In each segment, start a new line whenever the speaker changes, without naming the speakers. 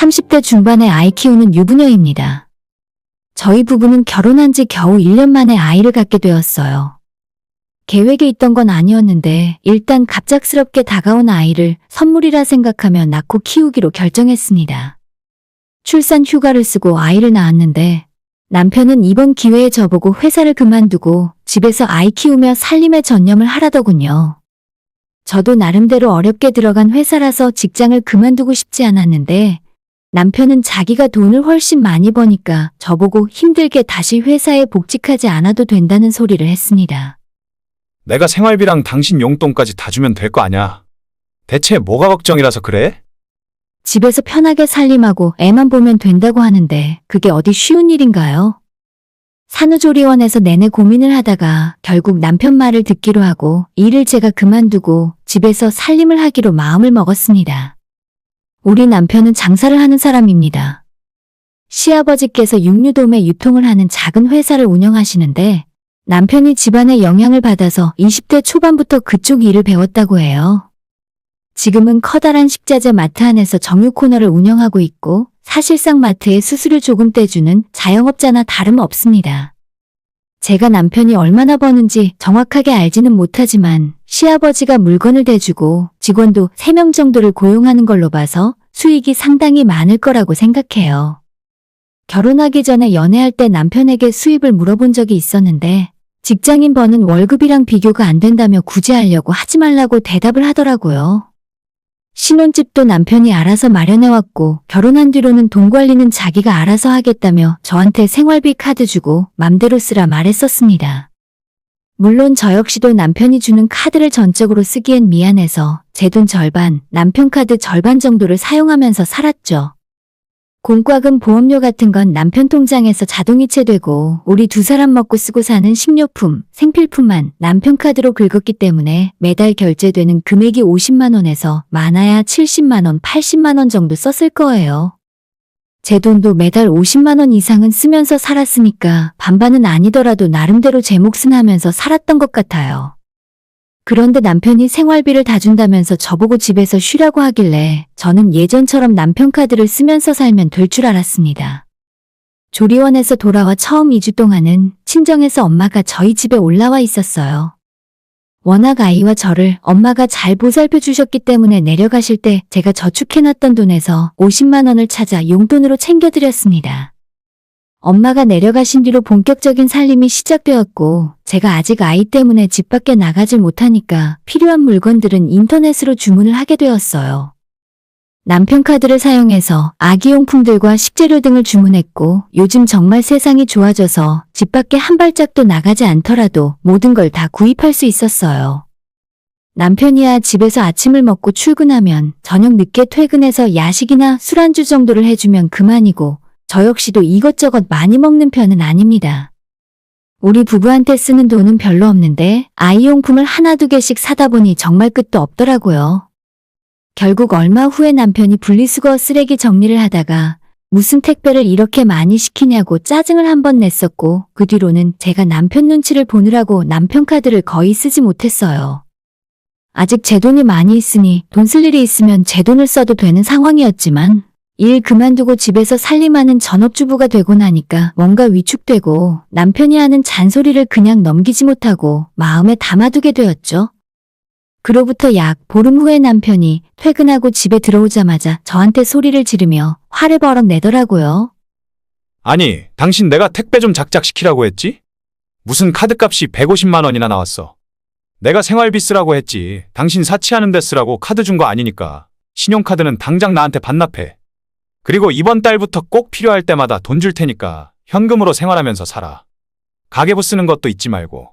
30대 중반의 아이 키우는 유부녀입니다. 저희 부부는 결혼한 지 겨우 1년 만에 아이를 갖게 되었어요. 계획에 있던 건 아니었는데 일단 갑작스럽게 다가온 아이를 선물이라 생각하며 낳고 키우기로 결정했습니다. 출산 휴가를 쓰고 아이를 낳았는데 남편은 이번 기회에 저보고 회사를 그만두고 집에서 아이 키우며 살림에 전념을 하라더군요. 저도 나름대로 어렵게 들어간 회사라서 직장을 그만두고 싶지 않았는데 남편은 자기가 돈을 훨씬 많이 버니까 저보고 힘들게 다시 회사에 복직하지 않아도 된다는 소리를 했습니다.
내가 생활비랑 당신 용돈까지 다 주면 될 거 아냐. 대체 뭐가 걱정이라서 그래?
집에서 편하게 살림하고 애만 보면 된다고 하는데 그게 어디 쉬운 일인가요? 산후조리원에서 내내 고민을 하다가 결국 남편 말을 듣기로 하고 일을 제가 그만두고 집에서 살림을 하기로 마음을 먹었습니다. 우리 남편은 장사를 하는 사람입니다. 시아버지께서 육류도매 유통을 하는 작은 회사를 운영하시는데 남편이 집안의 영향을 받아서 20대 초반부터 그쪽 일을 배웠다고 해요. 지금은 커다란 식자재 마트 안에서 정유 코너를 운영하고 있고 사실상 마트에 수수료 조금 떼주는 자영업자나 다름없습니다. 제가 남편이 얼마나 버는지 정확하게 알지는 못하지만 시아버지가 물건을 대주고 직원도 3명 정도를 고용하는 걸로 봐서 수익이 상당히 많을 거라고 생각해요. 결혼하기 전에 연애할 때 남편에게 수입을 물어본 적이 있었는데 직장인 버는 월급이랑 비교가 안 된다며 굳이 하려고 하지 말라고 대답을 하더라고요. 신혼집도 남편이 알아서 마련해왔고 결혼한 뒤로는 돈 관리는 자기가 알아서 하겠다며 저한테 생활비 카드 주고 맘대로 쓰라 말했었습니다. 물론 저 역시도 남편이 주는 카드를 전적으로 쓰기엔 미안해서 제 돈 절반, 남편 카드 절반 정도를 사용하면서 살았죠. 공과금 보험료 같은 건 남편 통장에서 자동이체되고 우리 두 사람 먹고 쓰고 사는 식료품, 생필품만 남편 카드로 긁었기 때문에 매달 결제되는 금액이 50만 원에서 많아야 70만 원, 80만 원 정도 썼을 거예요. 제 돈도 매달 50만 원 이상은 쓰면서 살았으니까 반반은 아니더라도 나름대로 제 몫은 하면서 살았던 것 같아요. 그런데 남편이 생활비를 다 준다면서 저보고 집에서 쉬라고 하길래 저는 예전처럼 남편 카드를 쓰면서 살면 될 줄 알았습니다. 조리원에서 돌아와 처음 2주 동안은 친정에서 엄마가 저희 집에 올라와 있었어요. 워낙 아이와 저를 엄마가 잘 보살펴 주셨기 때문에 내려가실 때 제가 저축해놨던 돈에서 50만 원을 찾아 용돈으로 챙겨드렸습니다. 엄마가 내려가신 뒤로 본격적인 살림이 시작되었고 제가 아직 아이 때문에 집 밖에 나가질 못하니까 필요한 물건들은 인터넷으로 주문을 하게 되었어요. 남편 카드를 사용해서 아기용품들과 식재료 등을 주문했고 요즘 정말 세상이 좋아져서 집 밖에 한 발짝도 나가지 않더라도 모든 걸 다 구입할 수 있었어요. 남편이야 집에서 아침을 먹고 출근하면 저녁 늦게 퇴근해서 야식이나 술안주 정도를 해주면 그만이고 저 역시도 이것저것 많이 먹는 편은 아닙니다. 우리 부부한테 쓰는 돈은 별로 없는데 아이용품을 하나 두 개씩 사다 보니 정말 끝도 없더라고요. 결국 얼마 후에 남편이 분리수거 쓰레기 정리를 하다가 무슨 택배를 이렇게 많이 시키냐고 짜증을 한번 냈었고 그 뒤로는 제가 남편 눈치를 보느라고 남편 카드를 거의 쓰지 못했어요. 아직 제 돈이 많이 있으니 돈 쓸 일이 있으면 제 돈을 써도 되는 상황이었지만 일 그만두고 집에서 살림하는 전업주부가 되고 나니까 뭔가 위축되고 남편이 하는 잔소리를 그냥 넘기지 못하고 마음에 담아두게 되었죠. 그로부터 약 보름 후에 남편이 퇴근하고 집에 들어오자마자 저한테 소리를 지르며 화를 버럭 내더라고요.
아니, 당신 내가 택배 좀 작작시키라고 했지? 무슨 카드값이 150만 원이나 나왔어. 내가 생활비 쓰라고 했지. 당신 사치하는 데 쓰라고 카드 준 거 아니니까. 신용카드는 당장 나한테 반납해. 그리고 이번 달부터 꼭 필요할 때마다 돈 줄 테니까 현금으로 생활하면서 살아. 가계부 쓰는 것도 잊지 말고.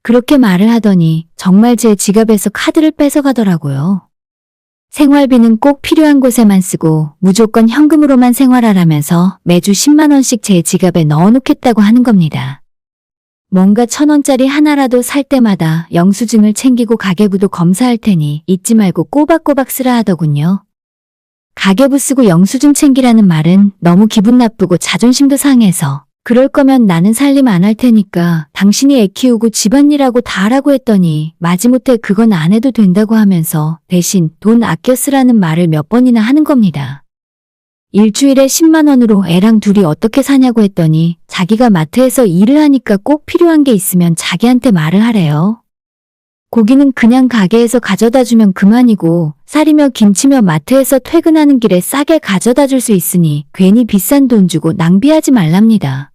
그렇게 말을 하더니 정말 제 지갑에서 카드를 뺏어가더라고요. 생활비는 꼭 필요한 곳에만 쓰고 무조건 현금으로만 생활하라면서 매주 10만 원씩 제 지갑에 넣어놓겠다고 하는 겁니다. 뭔가 1,000원짜리 하나라도 살 때마다 영수증을 챙기고 가계부도 검사할 테니 잊지 말고 꼬박꼬박 쓰라 하더군요. 가계부 쓰고 영수증 챙기라는 말은 너무 기분 나쁘고 자존심도 상해서 그럴 거면 나는 살림 안 할 테니까 당신이 애 키우고 집안일하고 다 하라고 했더니 마지못해 그건 안 해도 된다고 하면서 대신 돈 아껴 쓰라는 말을 몇 번이나 하는 겁니다. 일주일에 10만 원으로 애랑 둘이 어떻게 사냐고 했더니 자기가 마트에서 일을 하니까 꼭 필요한 게 있으면 자기한테 말을 하래요. 고기는 그냥 가게에서 가져다 주면 그만이고 쌀이며 김치며 마트에서 퇴근하는 길에 싸게 가져다 줄 수 있으니 괜히 비싼 돈 주고 낭비하지 말랍니다.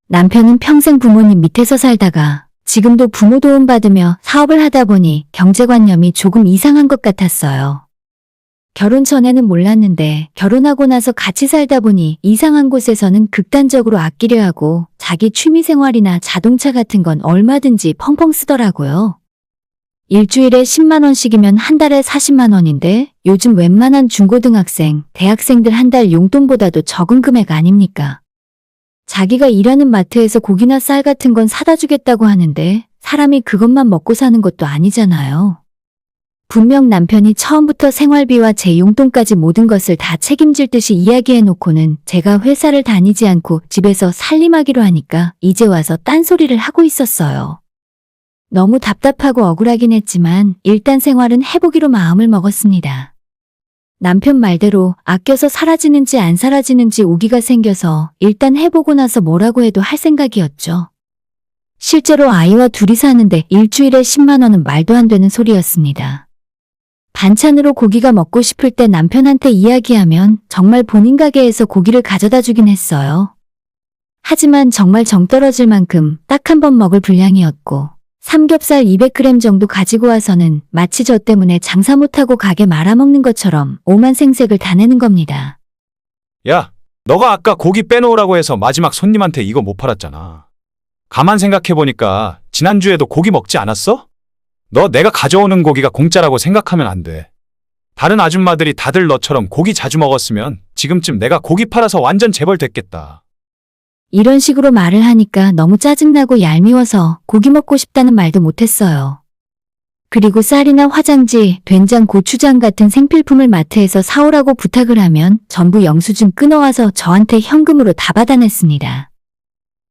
남편은 평생 부모님 밑에서 살다가 지금도 부모 도움 받으며 사업을 하다 보니 경제관념이 조금 이상한 것 같았어요. 결혼 전에는 몰랐는데 결혼하고 나서 같이 살다 보니 이상한 곳에서는 극단적으로 아끼려 하고 자기 취미생활이나 자동차 같은 건 얼마든지 펑펑 쓰더라고요. 일주일에 10만 원씩이면 한 달에 40만 원인데 요즘 웬만한 중고등학생, 대학생들 한 달 용돈보다도 적은 금액 아닙니까? 자기가 일하는 마트에서 고기나 쌀 같은 건 사다 주겠다고 하는데 사람이 그것만 먹고 사는 것도 아니잖아요. 분명 남편이 처음부터 생활비와 제 용돈까지 모든 것을 다 책임질 듯이 이야기해놓고는 제가 회사를 다니지 않고 집에서 살림하기로 하니까 이제 와서 딴소리를 하고 있었어요. 너무 답답하고 억울하긴 했지만 일단 생활은 해보기로 마음을 먹었습니다. 남편 말대로 아껴서 사라지는지 안 사라지는지 오기가 생겨서 일단 해보고 나서 뭐라고 해도 할 생각이었죠. 실제로 아이와 둘이 사는데 일주일에 10만 원은 말도 안 되는 소리였습니다. 반찬으로 고기가 먹고 싶을 때 남편한테 이야기하면 정말 본인 가게에서 고기를 가져다 주긴 했어요. 하지만 정말 정 떨어질 만큼 딱 한 번 먹을 분량이었고 삼겹살 200g 정도 가지고 와서는 마치 저 때문에 장사 못하고 가게 말아먹는 것처럼 오만 생색을 다 내는 겁니다.
야, 너가 아까 고기 빼놓으라고 해서 마지막 손님한테 이거 못 팔았잖아. 가만 생각해보니까 지난주에도 고기 먹지 않았어? 너 내가 가져오는 고기가 공짜라고 생각하면 안 돼. 다른 아줌마들이 다들 너처럼 고기 자주 먹었으면 지금쯤 내가 고기 팔아서 완전 재벌 됐겠다.
이런 식으로 말을 하니까 너무 짜증나고 얄미워서 고기 먹고 싶다는 말도 못했어요. 그리고 쌀이나 화장지, 된장, 고추장 같은 생필품을 마트에서 사오라고 부탁을 하면 전부 영수증 끊어와서 저한테 현금으로 다 받아냈습니다.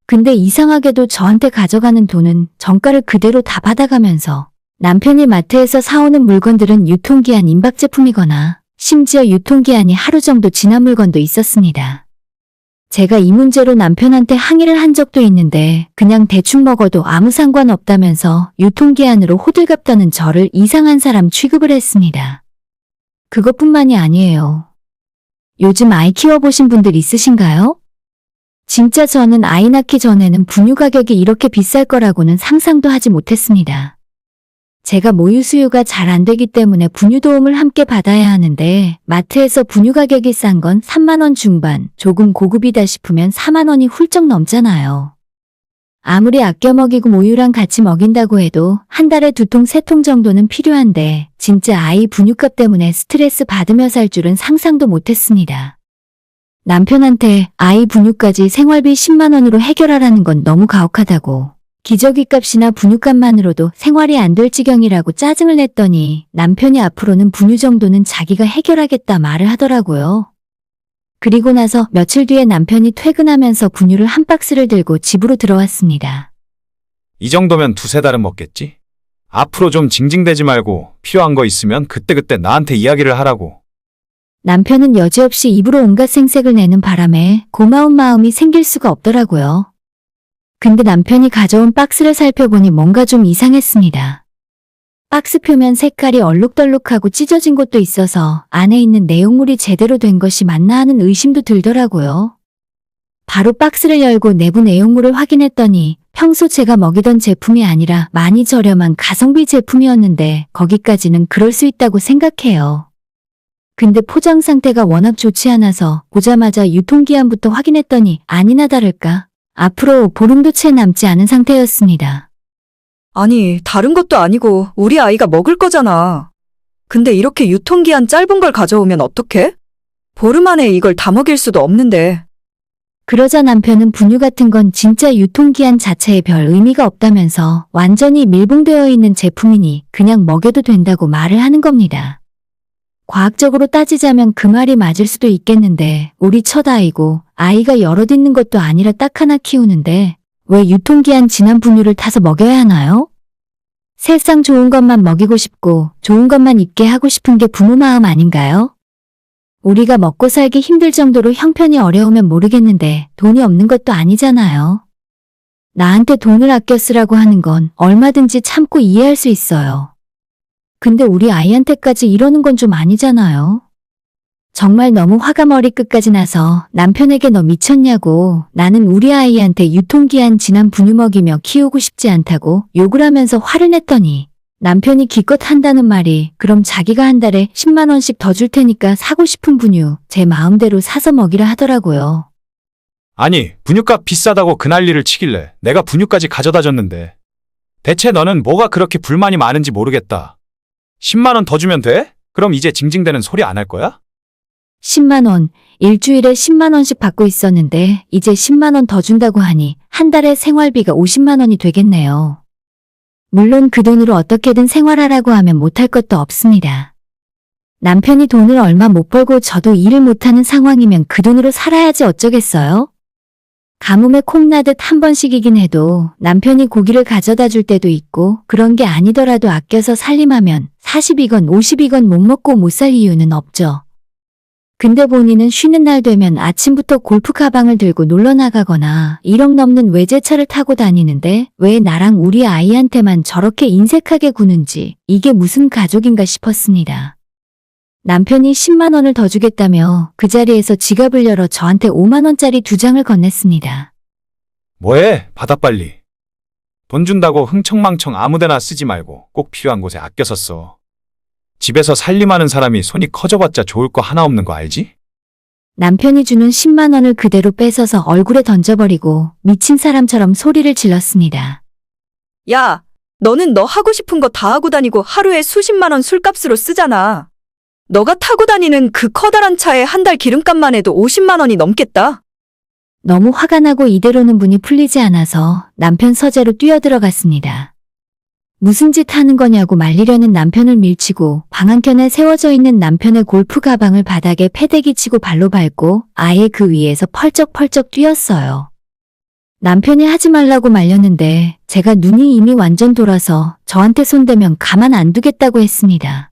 근데 이상하게도 저한테 가져가는 돈은 정가를 그대로 다 받아가면서 남편이 마트에서 사오는 물건들은 유통기한 임박 제품이거나 심지어 유통기한이 하루 정도 지난 물건도 있었습니다. 제가 이 문제로 남편한테 항의를 한 적도 있는데 그냥 대충 먹어도 아무 상관없다면서 유통기한으로 호들갑 떠는 저를 이상한 사람 취급을 했습니다. 그것뿐만이 아니에요. 요즘 아이 키워보신 분들 있으신가요? 진짜 저는 아이 낳기 전에는 분유 가격이 이렇게 비쌀 거라고는 상상도 하지 못했습니다. 제가 모유 수유가 잘 안 되기 때문에 분유 도움을 함께 받아야 하는데 마트에서 분유 가격이 싼 건 3만 원 중반, 조금 고급이다 싶으면 4만 원이 훌쩍 넘잖아요. 아무리 아껴 먹이고 모유랑 같이 먹인다고 해도 한 달에 2통, 3통 정도는 필요한데 진짜 아이 분유값 때문에 스트레스 받으며 살 줄은 상상도 못했습니다. 남편한테 아이 분유까지 생활비 10만 원으로 해결하라는 건 너무 가혹하다고. 기저귀 값이나 분유값만으로도 생활이 안 될 지경이라고 짜증을 냈더니 남편이 앞으로는 분유 정도는 자기가 해결하겠다 말을 하더라고요. 그리고 나서 며칠 뒤에 남편이 퇴근하면서 분유를 한 박스를 들고 집으로 들어왔습니다.
이 정도면 2-3달은 먹겠지? 앞으로 좀 징징대지 말고 필요한 거 있으면 그때그때 나한테 이야기를 하라고.
남편은 여지없이 입으로 온갖 생색을 내는 바람에 고마운 마음이 생길 수가 없더라고요. 근데 남편이 가져온 박스를 살펴보니 뭔가 좀 이상했습니다. 박스 표면 색깔이 얼룩덜룩하고 찢어진 곳도 있어서 안에 있는 내용물이 제대로 된 것이 맞나 하는 의심도 들더라고요. 바로 박스를 열고 내부 내용물을 확인했더니 평소 제가 먹이던 제품이 아니라 많이 저렴한 가성비 제품이었는데 거기까지는 그럴 수 있다고 생각해요. 근데 포장 상태가 워낙 좋지 않아서 보자마자 유통기한부터 확인했더니 아니나 다를까 앞으로 보름도 채 남지 않은 상태였습니다.
아니, 다른 것도 아니고 우리 아이가 먹을 거잖아. 근데 이렇게 유통기한 짧은 걸 가져오면 어떡해? 보름 안에 이걸 다 먹일 수도 없는데.
그러자 남편은 분유 같은 건 진짜 유통기한 자체에 별 의미가 없다면서 완전히 밀봉되어 있는 제품이니 그냥 먹여도 된다고 말을 하는 겁니다. 과학적으로 따지자면 그 말이 맞을 수도 있겠는데 우리 첫 아이고 아이가 여럿 있는 것도 아니라 딱 하나 키우는데 왜 유통기한 지난 분유를 타서 먹여야 하나요? 세상 좋은 것만 먹이고 싶고 좋은 것만 입게 하고 싶은 게 부모 마음 아닌가요? 우리가 먹고 살기 힘들 정도로 형편이 어려우면 모르겠는데 돈이 없는 것도 아니잖아요. 나한테 돈을 아껴 쓰라고 하는 건 얼마든지 참고 이해할 수 있어요. 근데 우리 아이한테까지 이러는 건 좀 아니잖아요. 정말 너무 화가 머리끝까지 나서 남편에게 너 미쳤냐고, 나는 우리 아이한테 유통기한 지난 분유 먹이며 키우고 싶지 않다고 욕을 하면서 화를 냈더니 남편이 기껏 한다는 말이 그럼 자기가 한 달에 10만 원씩 더 줄 테니까 사고 싶은 분유 제 마음대로 사서 먹이라 하더라고요.
아니, 분유값 비싸다고 그 난리를 치길래 내가 분유까지 가져다 줬는데. 대체 너는 뭐가 그렇게 불만이 많은지 모르겠다. 10만 원 더 주면 돼? 그럼 이제 징징대는 소리 안 할 거야?
10만 원, 일주일에 10만 원씩 받고 있었는데 이제 10만 원 더 준다고 하니 한 달에 생활비가 50만 원이 되겠네요. 물론 그 돈으로 어떻게든 생활하라고 하면 못할 것도 없습니다. 남편이 돈을 얼마 못 벌고 저도 일을 못하는 상황이면 그 돈으로 살아야지 어쩌겠어요? 가뭄에 콩나듯 한 번씩이긴 해도 남편이 고기를 가져다 줄 때도 있고 그런 게 아니더라도 아껴서 살림하면 40이건 50이건 못 먹고 못 살 이유는 없죠. 근데 본인은 쉬는 날 되면 아침부터 골프 가방을 들고 놀러 나가거나 1억 넘는 외제차를 타고 다니는데 왜 나랑 우리 아이한테만 저렇게 인색하게 구는지 이게 무슨 가족인가 싶었습니다. 남편이 10만 원을 더 주겠다며 그 자리에서 지갑을 열어 저한테 5만 원짜리 2장을 건넸습니다.
뭐해? 받아 빨리. 돈 준다고 흥청망청 아무데나 쓰지 말고 꼭 필요한 곳에 아껴서 써. 집에서 살림하는 사람이 손이 커져봤자 좋을 거 하나 없는 거 알지?
남편이 주는 10만 원을 그대로 뺏어서 얼굴에 던져버리고 미친 사람처럼 소리를 질렀습니다.
야, 너는 너 하고 싶은 거 다 하고 다니고 하루에 수십만 원 술값으로 쓰잖아. 너가 타고 다니는 그 커다란 차에 한 달 기름값만 해도 50만 원이 넘겠다.
너무 화가 나고 이대로는 분이 풀리지 않아서 남편 서재로 뛰어들어갔습니다. 무슨 짓 하는 거냐고 말리려는 남편을 밀치고 방 한켠에 세워져 있는 남편의 골프 가방을 바닥에 패대기 치고 발로 밟고 아예 그 위에서 펄쩍펄쩍 뛰었어요. 남편이 하지 말라고 말렸는데 제가 눈이 이미 완전 돌아서 저한테 손대면 가만 안 두겠다고 했습니다.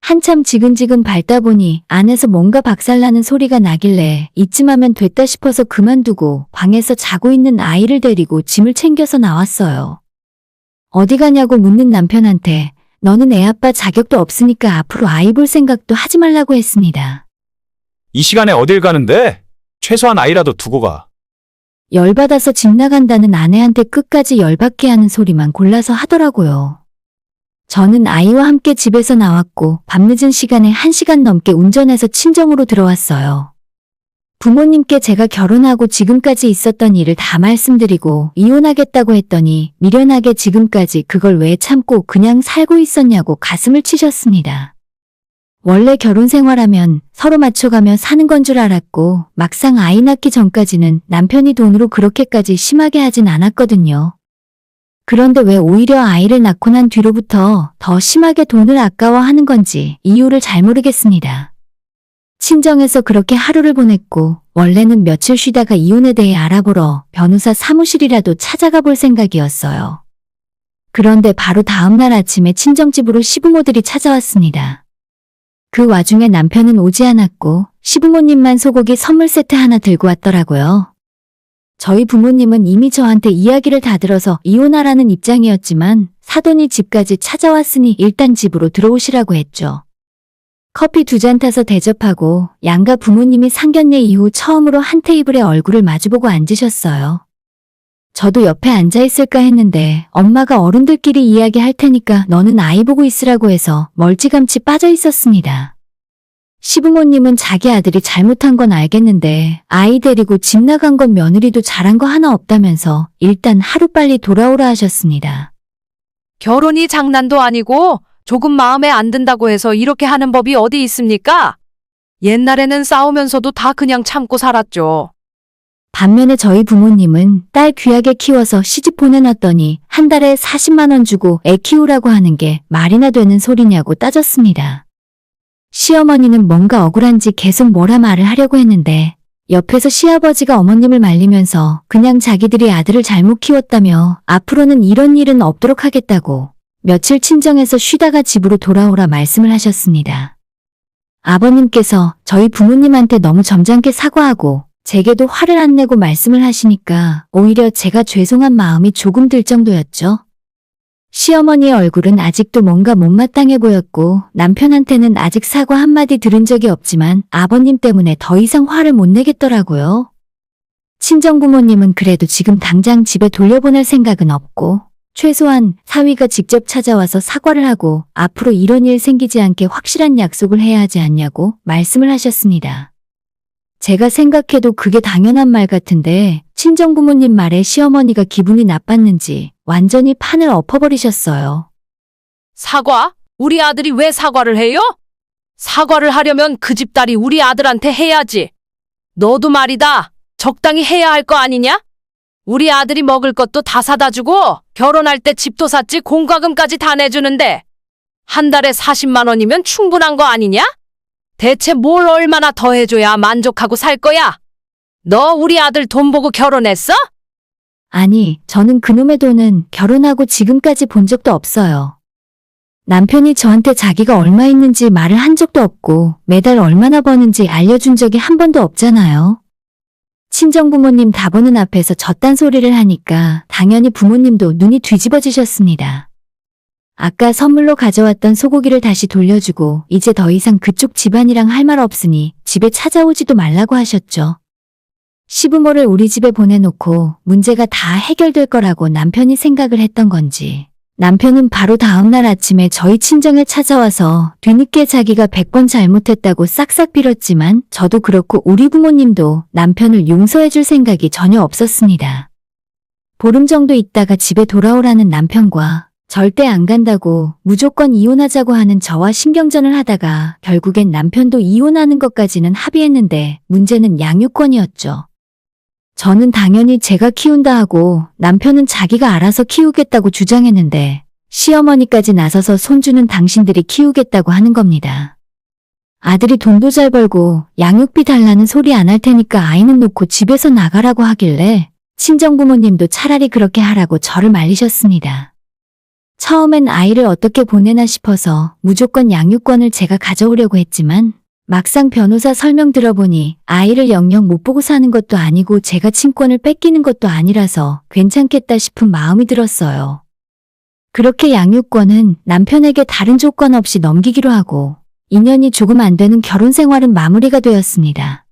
한참 지근지근 밟다 보니 안에서 뭔가 박살나는 소리가 나길래 이쯤 하면 됐다 싶어서 그만두고 방에서 자고 있는 아이를 데리고 짐을 챙겨서 나왔어요. 어디 가냐고 묻는 남편한테 너는 애 아빠 자격도 없으니까 앞으로 아이 볼 생각도 하지 말라고 했습니다.
이 시간에 어딜 가는데? 최소한 아이라도 두고 가.
열받아서 집 나간다는 아내한테 끝까지 열받게 하는 소리만 골라서 하더라고요. 저는 아이와 함께 집에서 나왔고 밤늦은 시간에 1시간 넘게 운전해서 친정으로 들어왔어요. 부모님께 제가 결혼하고 지금까지 있었던 일을 다 말씀드리고 이혼하겠다고 했더니 미련하게 지금까지 그걸 왜 참고 그냥 살고 있었냐고 가슴을 치셨습니다. 원래 결혼 생활하면 서로 맞춰가며 사는 건 줄 알았고 막상 아이 낳기 전까지는 남편이 돈으로 그렇게까지 심하게 하진 않았거든요. 그런데 왜 오히려 아이를 낳고 난 뒤로부터 더 심하게 돈을 아까워하는 건지 이유를 잘 모르겠습니다. 친정에서 그렇게 하루를 보냈고 원래는 며칠 쉬다가 이혼에 대해 알아보러 변호사 사무실이라도 찾아가 볼 생각이었어요. 그런데 바로 다음 날 아침에 친정집으로 시부모들이 찾아왔습니다. 그 와중에 남편은 오지 않았고 시부모님만 소고기 선물 세트 하나 들고 왔더라고요. 저희 부모님은 이미 저한테 이야기를 다 들어서 이혼하라는 입장이었지만 사돈이 집까지 찾아왔으니 일단 집으로 들어오시라고 했죠. 커피 2잔 타서 대접하고 양가 부모님이 상견례 이후 처음으로 한 테이블에 얼굴을 마주보고 앉으셨어요. 저도 옆에 앉아있을까 했는데 엄마가 어른들끼리 이야기할 테니까 너는 아이 보고 있으라고 해서 멀찌감치 빠져 있었습니다. 시부모님은 자기 아들이 잘못한 건 알겠는데 아이 데리고 집 나간 건 며느리도 잘한 거 하나 없다면서 일단 하루빨리 돌아오라 하셨습니다.
결혼이 장난도 아니고 조금 마음에 안 든다고 해서 이렇게 하는 법이 어디 있습니까? 옛날에는 싸우면서도 다 그냥 참고 살았죠.
반면에 저희 부모님은 딸 귀하게 키워서 시집 보내놨더니 한 달에 40만 원 주고 애 키우라고 하는 게 말이나 되는 소리냐고 따졌습니다. 시어머니는 뭔가 억울한지 계속 뭐라 말을 하려고 했는데 옆에서 시아버지가 어머님을 말리면서 그냥 자기들이 아들을 잘못 키웠다며 앞으로는 이런 일은 없도록 하겠다고 며칠 친정에서 쉬다가 집으로 돌아오라 말씀을 하셨습니다. 아버님께서 저희 부모님한테 너무 점잖게 사과하고 제게도 화를 안 내고 말씀을 하시니까 오히려 제가 죄송한 마음이 조금 들 정도였죠. 시어머니의 얼굴은 아직도 뭔가 못마땅해 보였고 남편한테는 아직 사과 한마디 들은 적이 없지만 아버님 때문에 더 이상 화를 못 내겠더라고요. 친정부모님은 그래도 지금 당장 집에 돌려보낼 생각은 없고 최소한 사위가 직접 찾아와서 사과를 하고 앞으로 이런 일 생기지 않게 확실한 약속을 해야 하지 않냐고 말씀을 하셨습니다. 제가 생각해도 그게 당연한 말 같은데 친정부모님 말에 시어머니가 기분이 나빴는지 완전히 판을 엎어버리셨어요.
사과? 우리 아들이 왜 사과를 해요? 사과를 하려면 그 집 딸이 우리 아들한테 해야지. 너도 말이다. 적당히 해야 할 거 아니냐? 우리 아들이 먹을 것도 다 사다 주고 결혼할 때 집도 샀지 공과금까지 다 내주는데 한 달에 40만 원이면 충분한 거 아니냐? 대체 뭘 얼마나 더 해줘야 만족하고 살 거야? 너 우리 아들 돈 보고 결혼했어?
아니, 저는 그놈의 돈은 결혼하고 지금까지 본 적도 없어요. 남편이 저한테 자기가 얼마 있는지 말을 한 적도 없고 매달 얼마나 버는지 알려준 적이 한 번도 없잖아요. 친정부모님 다 보는 앞에서 저딴 소리를 하니까 당연히 부모님도 눈이 뒤집어지셨습니다. 아까 선물로 가져왔던 소고기를 다시 돌려주고 이제 더 이상 그쪽 집안이랑 할 말 없으니 집에 찾아오지도 말라고 하셨죠. 시부모를 우리 집에 보내놓고 문제가 다 해결될 거라고 남편이 생각을 했던 건지 남편은 바로 다음날 아침에 저희 친정에 찾아와서 뒤늦게 자기가 100번 잘못했다고 싹싹 빌었지만 저도 그렇고 우리 부모님도 남편을 용서해줄 생각이 전혀 없었습니다. 보름 정도 있다가 집에 돌아오라는 남편과 절대 안 간다고 무조건 이혼하자고 하는 저와 신경전을 하다가 결국엔 남편도 이혼하는 것까지는 합의했는데 문제는 양육권이었죠. 저는 당연히 제가 키운다 하고 남편은 자기가 알아서 키우겠다고 주장했는데 시어머니까지 나서서 손주는 당신들이 키우겠다고 하는 겁니다. 아들이 돈도 잘 벌고 양육비 달라는 소리 안 할 테니까 아이는 놓고 집에서 나가라고 하길래 친정부모님도 차라리 그렇게 하라고 저를 말리셨습니다. 처음엔 아이를 어떻게 보내나 싶어서 무조건 양육권을 제가 가져오려고 했지만 막상 변호사 설명 들어보니 아이를 영영 못 보고 사는 것도 아니고 제가 친권을 뺏기는 것도 아니라서 괜찮겠다 싶은 마음이 들었어요. 그렇게 양육권은 남편에게 다른 조건 없이 넘기기로 하고 2년이 조금 안 되는 결혼 생활은 마무리가 되었습니다.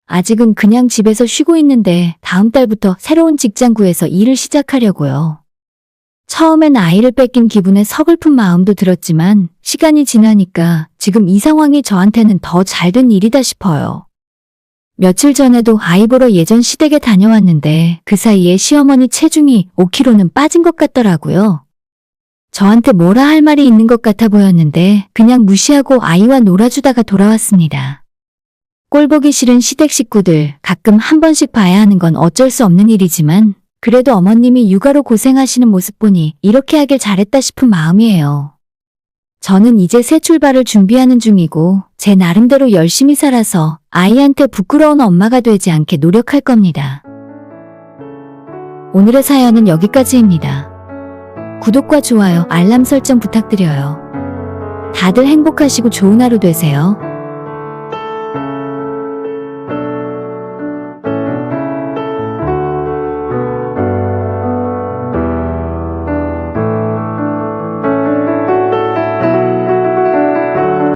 아직은 그냥 집에서 쉬고 있는데 다음 달부터 새로운 직장 구해서 일을 시작하려고요. 처음엔 아이를 뺏긴 기분에 서글픈 마음도 들었지만 시간이 지나니까 지금 이 상황이 저한테는 더 잘된 일이다 싶어요. 며칠 전에도 아이 보러 예전 시댁에 다녀왔는데 그 사이에 시어머니 체중이 5kg는 빠진 것 같더라고요. 저한테 뭐라 할 말이 있는 것 같아 보였는데 그냥 무시하고 아이와 놀아주다가 돌아왔습니다. 꼴보기 싫은 시댁 식구들 가끔 한 번씩 봐야 하는 건 어쩔 수 없는 일이지만 그래도 어머님이 육아로 고생하시는 모습 보니 이렇게 하길 잘했다 싶은 마음이에요. 저는 이제 새 출발을 준비하는 중이고 제 나름대로 열심히 살아서 아이한테 부끄러운 엄마가 되지 않게 노력할 겁니다. 오늘의 사연은 여기까지입니다. 구독과 좋아요, 알람 설정 부탁드려요. 다들 행복하시고 좋은 하루 되세요.